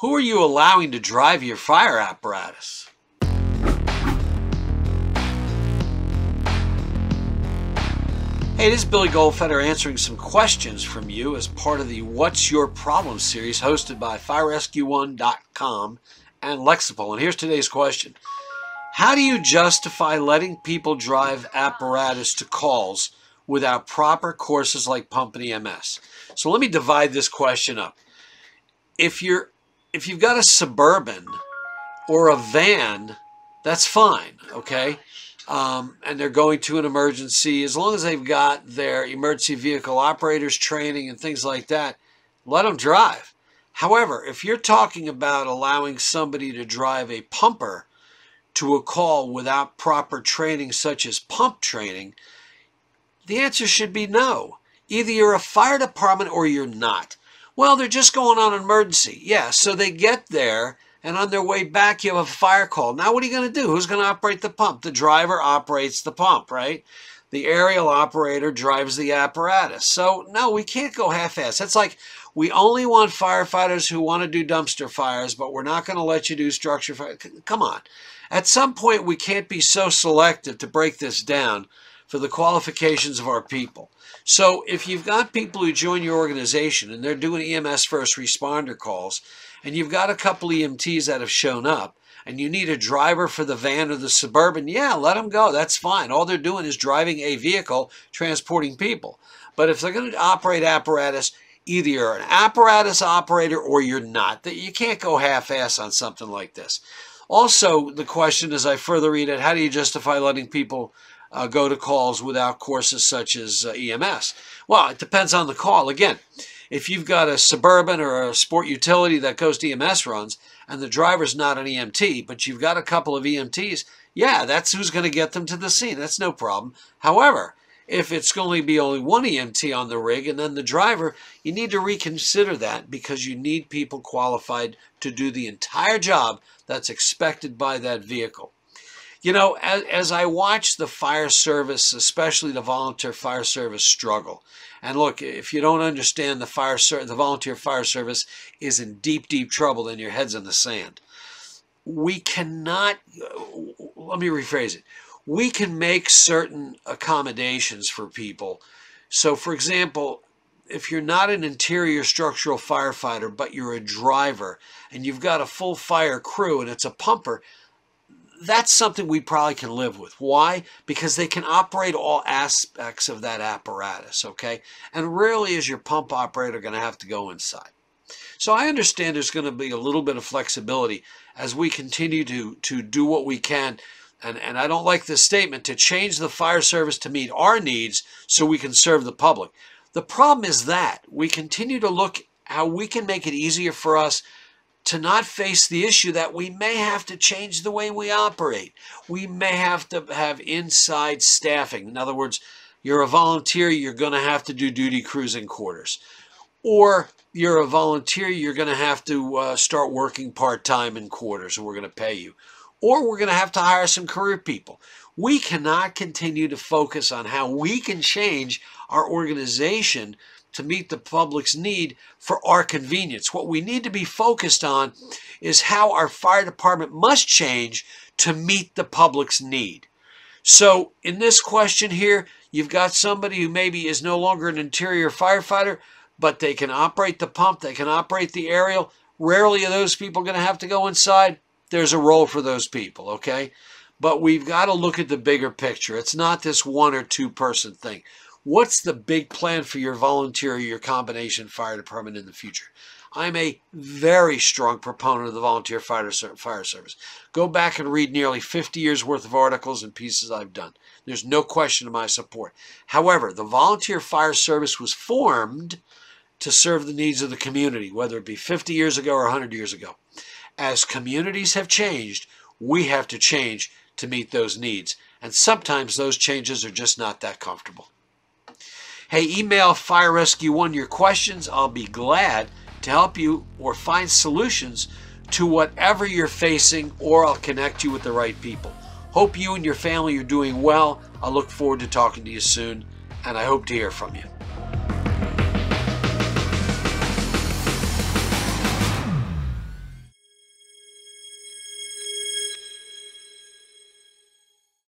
Who are you allowing to drive your fire apparatus? Hey, this is Billy Goldfeder answering some questions from you as part of the What's Your Problem series hosted by FireRescue1.com and Lexipol. And here's today's question. How do you justify letting people drive apparatus to calls without proper courses like pump and EMS? So let me divide this question up. If you've got a Suburban or a van, that's fine, okay? And they're going to an emergency, as long as they've got their emergency vehicle operators training and things like that, let them drive. However, if you're talking about allowing somebody to drive a pumper to a call without proper training, such as pump training, the answer should be no. Either you're a fire department or you're not. Well, they're just going on an emergency. Yeah, so they get there, and on their way back, you have a fire call. Now, what are you going to do? Who's going to operate the pump? The driver operates the pump, right? The aerial operator drives the apparatus. So, no, we can't go half-assed. That's like we only want firefighters who want to do dumpster fires, but we're not going to let you do structure fire. Come on. At some point, we can't be so selective to break this down for the qualifications of our people. So if you've got people who join your organization and they're doing EMS first responder calls, and you've got a couple EMTs that have shown up, and you need a driver for the van or the Suburban, yeah, let them go. That's fine. All they're doing is driving a vehicle transporting people. But if they're going to operate apparatus, either you're an apparatus operator or you're not. You can't go half-ass on something like this. Also, the question as I further read it, how do you justify letting people go to calls without courses such as EMS? Well, it depends on the call. Again, if you've got a Suburban or a sport utility that goes to EMS runs and the driver's not an EMT, but you've got a couple of EMTs, yeah, that's who's going to get them to the scene. That's no problem. However, if it's going to be only one EMT on the rig and then the driver, you need to reconsider that because you need people qualified to do the entire job that's expected by that vehicle. You know, as I watch the fire service, especially the volunteer fire service, struggle, and look, if you don't understand the volunteer fire service is in deep, deep trouble, then your head's in the sand. We cannot, let me rephrase it, we can make certain accommodations for people. So, for example, if you're not an interior structural firefighter, but you're a driver, and you've got a full fire crew and it's a pumper, that's something we probably can live with. Why? Because they can operate all aspects of that apparatus, okay? And rarely is your pump operator going to have to go inside. So I understand there's going to be a little bit of flexibility as we continue to do what we can, and I don't like this statement, to change the fire service to meet our needs so we can serve the public. The problem is that we continue to look how we can make it easier for us to not face the issue that we may have to change the way we operate. We may have to have inside staffing. In other words, you're a volunteer, you're going to have to do duty crews in quarters. Or you're a volunteer, you're going to have to start working part-time in quarters, and we're going to pay you. Or we're going to have to hire some career people. We cannot continue to focus on how we can change our organization to meet the public's need for our convenience. What we need to be focused on is how our fire department must change to meet the public's need. So in this question here, you've got somebody who maybe is no longer an interior firefighter, but they can operate the pump, they can operate the aerial. Rarely are those people going to have to go inside. There's a role for those people, okay? But we've got to look at the bigger picture. It's not this one or two person thing. What's the big plan for your volunteer or your combination fire department in the future? I'm a very strong proponent of the volunteer fire service. Go back and read nearly 50 years worth of articles and pieces I've done. There's no question of my support. However, the volunteer fire service was formed to serve the needs of the community, whether it be 50 years ago or 100 years ago. As communities have changed, we have to change to meet those needs. And sometimes those changes are just not that comfortable. Hey, email Fire Rescue 1 your questions. I'll be glad to help you or find solutions to whatever you're facing, or I'll connect you with the right people. Hope you and your family are doing well. I look forward to talking to you soon, and I hope to hear from you.